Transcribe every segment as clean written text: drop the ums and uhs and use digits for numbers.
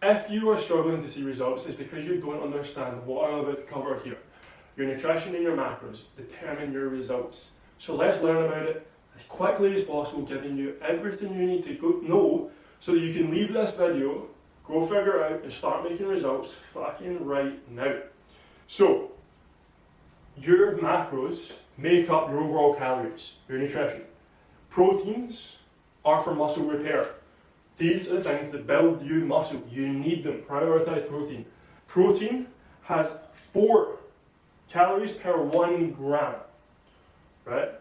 If you are struggling to see results, it's because you don't understand what I'm about to cover here. Your nutrition and your macros determine your results. So let's learn about it as quickly as possible, giving you everything you need to know so that you can leave this video, go figure out and start making results fucking right now. So, your macros make up your overall calories, your nutrition. Proteins are for muscle repair. These are the things that build you muscle. You need them. Prioritize protein. Protein has 4 calories per 1 gram, right?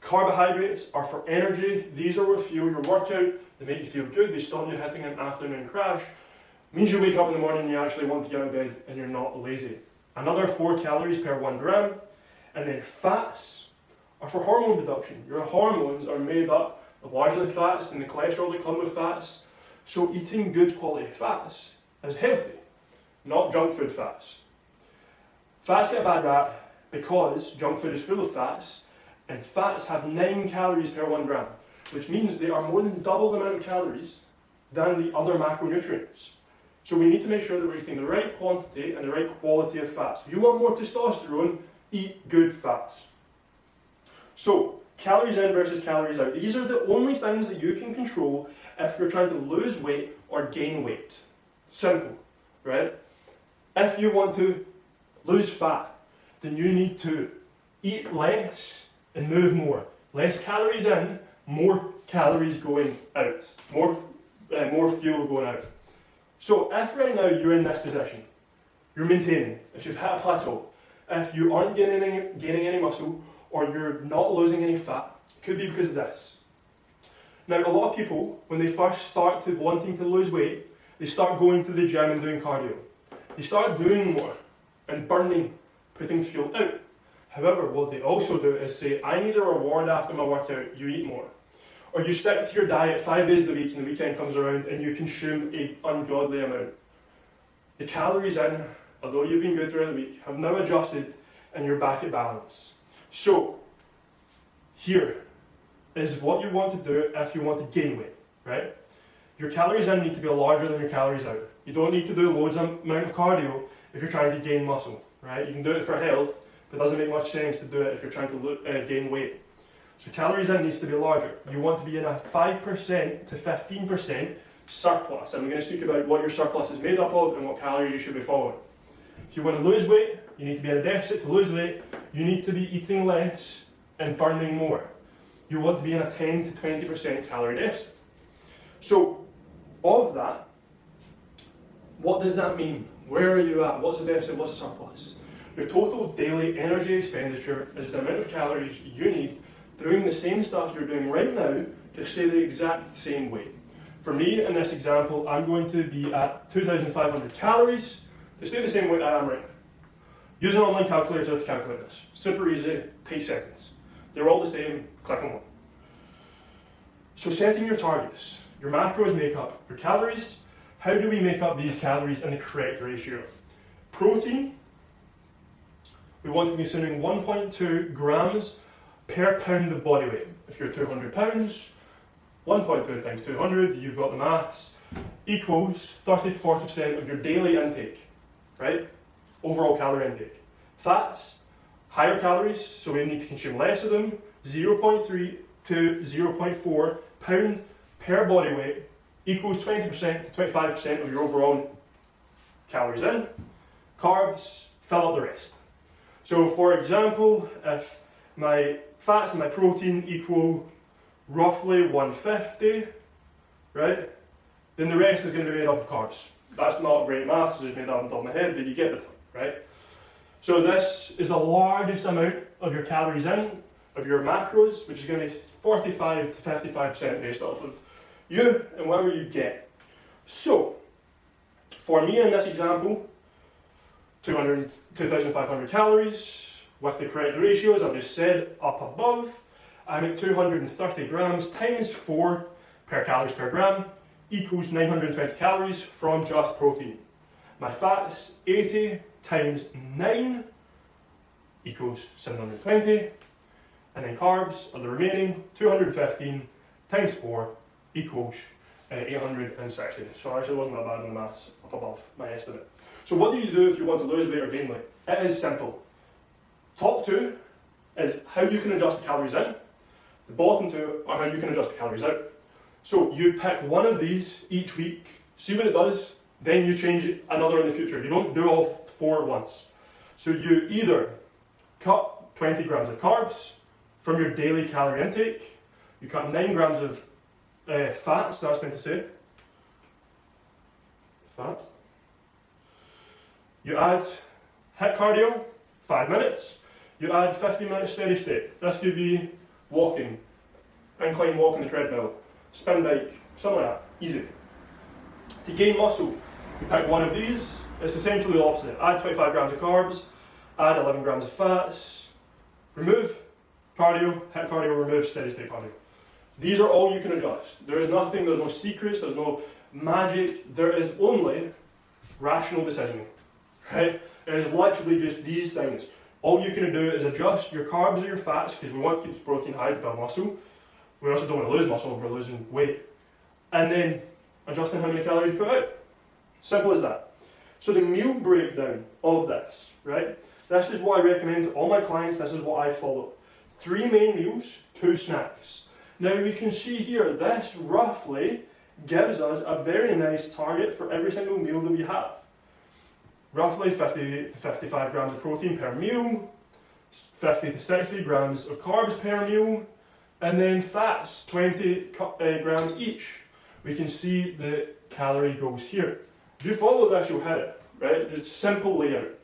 Carbohydrates are for energy. These are what fuel your workout. They make you feel good. They stop you hitting an afternoon crash. It means you wake up in the morning and you actually want to get out of bed and you're not lazy. Another 4 calories per 1 gram. And then fats are for hormone production. Your hormones are made up of largely fats and the cholesterol that come with fats. So eating good quality fats is healthy, not junk food fats. Fats get a bad rap because junk food is full of fats, and fats have 9 calories per 1 gram, which means they are more than double the amount of calories than the other macronutrients. So we need to make sure that we're eating the right quantity and the right quality of fats. If you want more testosterone, eat good fats. So, calories in versus calories out. These are the only things that you can control if you're trying to lose weight or gain weight. Simple, right? If you want to lose fat, then you need to eat less and move more. Less calories in, more calories going out. More fuel going out. So if right now you're in this position, you're maintaining, if you've hit a plateau, if you aren't gaining any muscle, or you're not losing any fat, it could be because of this. Now, a lot of people, when they first start to wanting to lose weight, they start going to the gym and doing cardio. They start doing more and burning, putting fuel out. However, what they also do is say, I need a reward after my workout, you eat more. Or you stick to your diet 5 days a week and the weekend comes around and you consume an ungodly amount. The calories in, although you've been good throughout the week, have now adjusted and you're back at balance. So, here is what you want to do if you want to gain weight, right? Your calories in need to be larger than your calories out. You don't need to do loads amount of cardio if you're trying to gain muscle, right? You can do it for health, but it doesn't make much sense to do it if you're trying to gain weight. So calories in needs to be larger. You want to be in a 5% to 15% surplus. And we're going to speak about what your surplus is made up of and what calories you should be following. If you want to lose weight, you need to be in a deficit to lose weight. You need to be eating less and burning more. You want to be in a 10 to 20% calorie deficit. So, of that, what does that mean? Where are you at? What's the deficit? What's the surplus? Your total daily energy expenditure is the amount of calories you need doing the same stuff you're doing right now to stay the exact same weight. For me, in this example, I'm going to be at 2,500 calories to stay the same weight I am right now. Use an online calculator to calculate this. Super easy, takes seconds. They're all the same, click on one. So setting your targets. Your macros make up your calories. How do we make up these calories in the correct ratio? Protein, we want to be consuming 1.2 grams per pound of body weight. If you're 200 pounds, 1.2 times 200, you've got the maths, equals 30 to 40% of your daily intake, right? Overall calorie intake. Fats, higher calories, so we need to consume less of them, 0.3 to 0.4 pound per body weight equals 20% to 25% of your overall calories in. Carbs, fill up the rest. So for example, if my fats and my protein equal roughly 150, right, then the rest is going to be made up of carbs. That's not great maths, so just made that on top of my head, but you get the point, right? So this is the largest amount of your calories in, of your macros, which is going to be 45 to 55% based off of you and whatever you get. So, for me in this example, 2,500 calories, with the correct ratios I've just said up above, I'm at 230 grams times 4 per calories per gram equals 920 calories from just protein. My fats, 80 times 9 equals 720, and then carbs are the remaining 215 times 4 equals 860. So I actually wasn't that bad in the maths, up above my estimate. So what do you do if you want to lose weight or gain weight? It is simple. Top two is how you can adjust the calories in. The bottom two are how you can adjust the calories out. So you pick one of these each week, see what it does, then you change it another in the future. You don't do all four at once. So you either cut 20 grams of carbs from your daily calorie intake, you cut 9 grams of fats, that's meant to say, fat. You add HIIT cardio, 5 minutes. You add 15 minutes steady state. This could be walking, incline walk on the treadmill, spin bike, something like that, easy. To gain muscle, you pick one of these. It's essentially the opposite. Add 25 grams of carbs, add 11 grams of fats, remove cardio, HIIT cardio, remove steady state cardio. These are all you can adjust. There is nothing, there's no secrets, there's no magic, there is only rational decisioning, right? It is literally just these things. All you can do is adjust your carbs or your fats, because we want to keep the protein high to build muscle. We also don't want to lose muscle if we're losing weight. And then adjusting how many calories you put out. Simple as that. So the meal breakdown of this, right? This is what I recommend to all my clients, this is what I follow. 3 main meals, 2 snacks. Now we can see here, this roughly gives us a very nice target for every single meal that we have. Roughly 50 to 55 grams of protein per meal, 50 to 60 grams of carbs per meal, and then fats, 20 grams each. We can see the calorie goals here. If you follow this, you'll hit it, right? Just simple layout.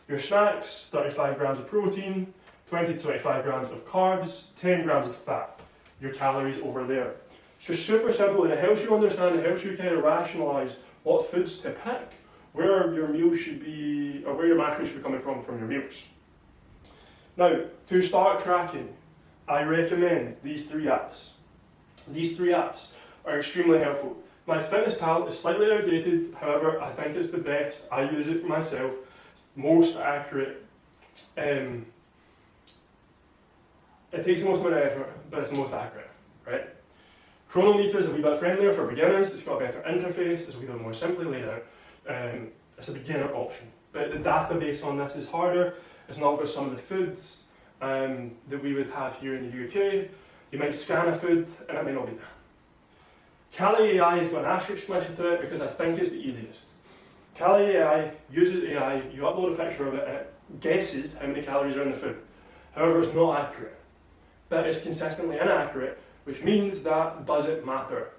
Your snacks, 35 grams of protein, 20 to 25 grams of carbs, 10 grams of fat. Your calories over there. So super simple, and it helps you understand, it helps you kind of rationalise what foods to pick, where your meals should be, or where your macros should be coming from your meals. Now, to start tracking, I recommend these 3 apps. These 3 apps are extremely helpful. MyFitnessPal is slightly outdated, however, I think it's the best. I use it for myself. It's most accurate. It takes the most amount of effort, but it's the most accurate, right? Chronometer is a wee bit friendlier for beginners. It's got a better interface. It's a wee bit more simply laid out. It's a beginner option. But the database on this is harder. It's not got some of the foods that we would have here in the UK. You might scan a food and it may not be there. Cali AI has got an asterisk next to it because I think it's the easiest. Cali AI uses AI, you upload a picture of it and it guesses how many calories are in the food. However, it's not accurate. But it's consistently inaccurate, which means that doesn't matter.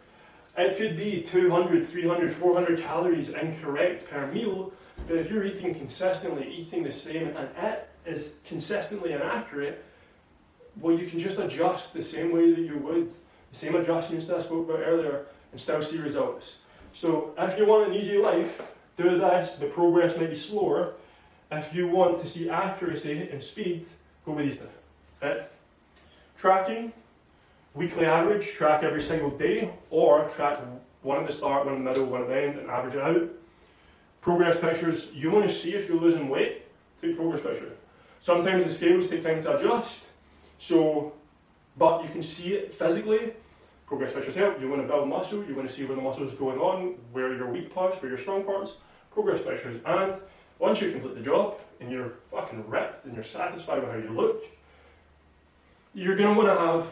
It could be 200, 300, 400 calories incorrect per meal, but if you're eating consistently, eating the same, and it is consistently inaccurate, well, you can just adjust the same way that you would, the same adjustments that I spoke about earlier, and still see results. So if you want an easy life, do this, the progress may be slower. If you want to see accuracy and speed, go with these two. Okay? Tracking, weekly average, track every single day, or track one at the start, one in the middle, one at the end, and average it out. Progress pictures, you want to see if you're losing weight, take progress picture. Sometimes the scales take time to adjust, but you can see it physically. Progress pictures help. You want to build muscle, you want to see where the muscle is going on, where are your weak parts, where are your strong parts. Progress pictures. And once you complete the job, and you're fucking ripped, and you're satisfied with how you look, you're going to want to have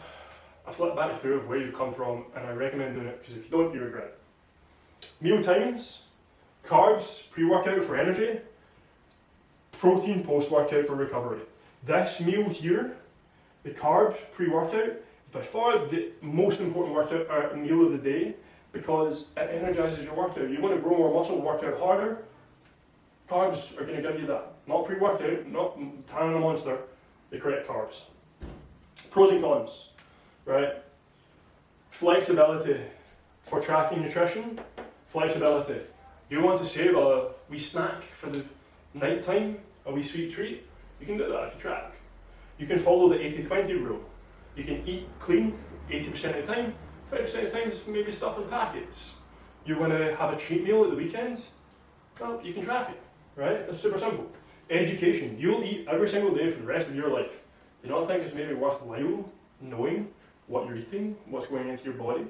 a flip back through of where you've come from, and I recommend doing it, because if you don't, you regret it. Meal times, carbs, pre-workout for energy, protein post-workout for recovery. This meal here, the carbs pre-workout, is by far the most important workout meal of the day, because it energizes your workout. You want to grow more muscle, work out harder, carbs are going to give you that. Not pre-workout, not tanning a monster, the correct carbs. Pros and cons, right? Flexibility for tracking nutrition, flexibility. You want to save a wee snack for the night time, a wee sweet treat, you can do that if you track. You can follow the 80-20 rule. You can eat clean 80% of the time, 20% of the time is maybe stuff in packets. You want to have a cheat meal at the weekend, well, you can track it, right? It's super simple. Education. You'll eat every single day for the rest of your life. Do you not think it's maybe worthwhile knowing what you're eating, what's going into your body?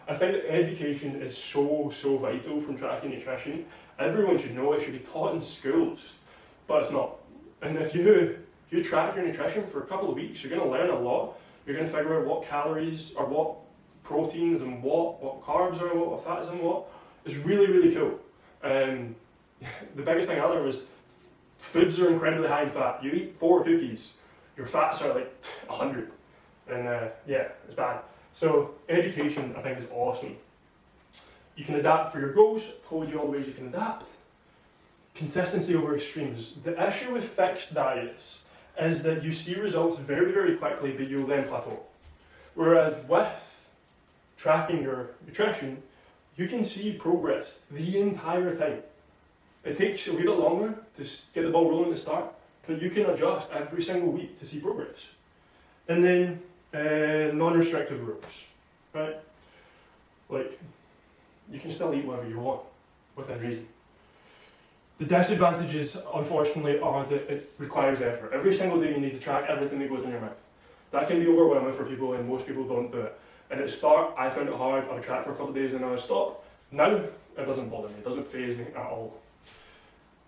I think that education is so vital from tracking nutrition. Everyone should know it, should be taught in schools, but it's not. And if you track your nutrition for a couple of weeks, you're going to learn a lot. You're going to figure out what calories or what proteins and what carbs are and what fat is and what. It's really cool. The biggest thing I learned was foods are incredibly high in fat. You eat 4 cookies, your fats are like 100. And yeah, it's bad. So education, I think, is awesome. You can adapt for your goals. I've told you all the ways you can adapt. Consistency over extremes. The issue with fixed diets is that you see results very quickly, but you'll then plateau. Whereas with tracking your nutrition, you can see progress the entire time. It takes a wee bit longer to get the ball rolling to start, but you can adjust every single week to see progress. And then non-restrictive rules, right? Like, you can still eat whatever you want within reason. The disadvantages, unfortunately, are that it requires effort. Every single day you need to track everything that goes in your mouth. That can be overwhelming for people, and most people don't do it. And at the start, I found it hard. I would track for a couple of days and then I would stop. Now, it doesn't bother me. It doesn't faze me at all.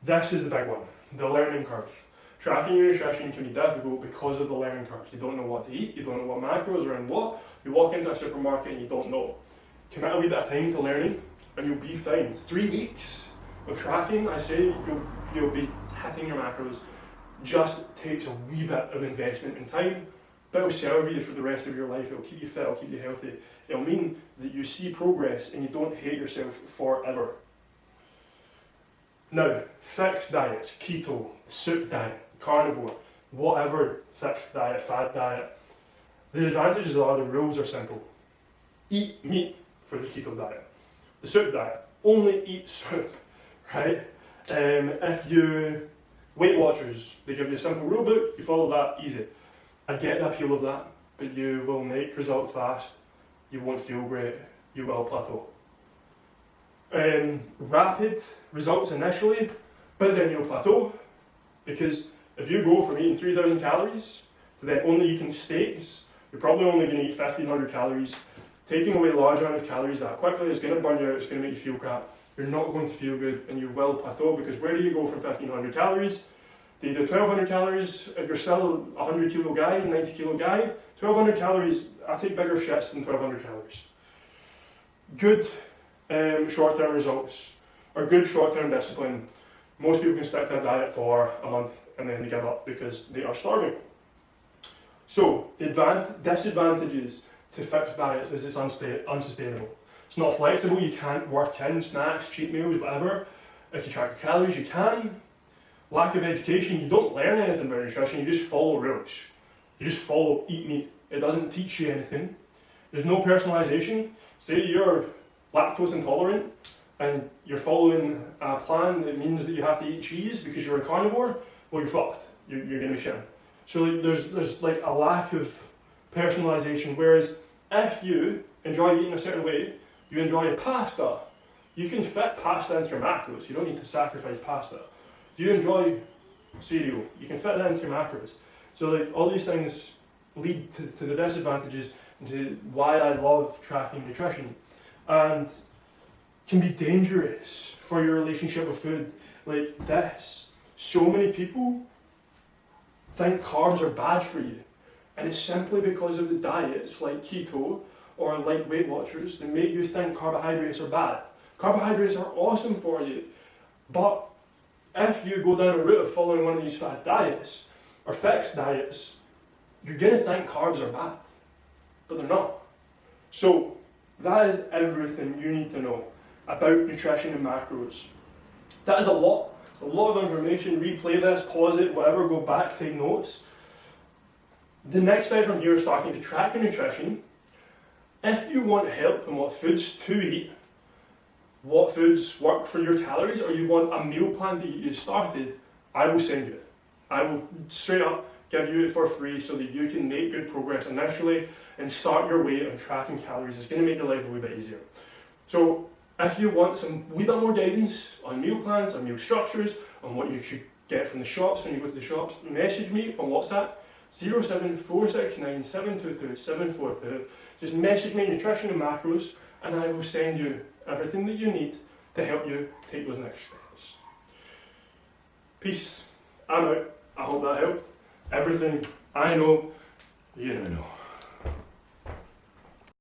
This is the big one, the learning curve. Tracking your nutrition can be difficult because of the learning curve. You don't know what to eat, you don't know what macros are in what. You walk into a supermarket and you don't know. Commit a wee bit of time to learning and you'll be fine. 3 weeks of tracking, I say, you'll be hitting your macros. Just takes a wee bit of investment in time, but it'll serve you for the rest of your life. It'll keep you fit, it'll keep you healthy. It'll mean that you see progress and you don't hate yourself forever. Now, fixed diets, keto, soup diet, carnivore, whatever fixed diet, fad diet, the advantages are the rules are simple. Eat meat for the keto diet. The soup diet, only eat soup, right? If you, Weight Watchers, they give you a simple rule book, you follow that, easy. I get the appeal of that, but you will make results fast, you won't feel great, you will plateau. Rapid results initially, but then you'll plateau, because if you go from eating 3,000 calories to then only eating steaks, you're probably only going to eat 1,500 calories. Taking away a large amount of calories that quickly is going to burn you out, it's going to make you feel crap. You're not going to feel good and you will plateau, because where do you go from 1,500 calories? Do you do 1,200 calories? If you're still a 100 kilo guy, 90 kilo guy, 1,200 calories, I take bigger shits than 1,200 calories. Good short-term results, or good short-term discipline. Most people can stick to a diet for a month and then they give up because they are starving. So, the disadvantages to fixed diets is it's unsustainable. It's not flexible, you can't work in snacks, cheat meals, whatever. If you track your calories, you can. Lack of education, you don't learn anything about nutrition, you just follow rules. You just follow eat meat. It doesn't teach you anything. There's no personalisation. Say you're lactose intolerant and you're following a plan that means that you have to eat cheese because you're a carnivore, well, you're fucked. You're going to be shitting. So there's like a lack of personalisation, whereas if you enjoy eating a certain way, you enjoy pasta, you can fit pasta into your macros. You don't need to sacrifice pasta. If you enjoy cereal, you can fit that into your macros. So like all these things lead to the disadvantages and to why I love tracking nutrition, and can be dangerous for your relationship with food. Like this, so many people think carbs are bad for you, and it's simply because of the diets like keto or like Weight Watchers that make you think carbohydrates are bad. Carbohydrates are awesome for you, but if you go down a route of following one of these fad diets or fixed diets, you're going to think carbs are bad, but they're not. So that is everything you need to know about nutrition and macros. That is a lot. It's a lot of information. Replay this, pause it, whatever, go back, take notes. The next step from here is starting to track your nutrition. If you want help on what foods to eat, what foods work for your calories, or you want a meal plan to get you started, I will send you it. I will straight up give you it for free so that you can make good progress initially and start your way on tracking calories. It's going to make your life a wee bit easier. So if you want some wee bit more guidance on meal plans, on meal structures, on what you should get from the shops when you go to the shops, message me on WhatsApp, 07469 722 742. Just message me nutrition and macros, and I will send you everything that you need to help you take those next steps. Peace. I'm out. I hope that helped. Everything I know, you now know.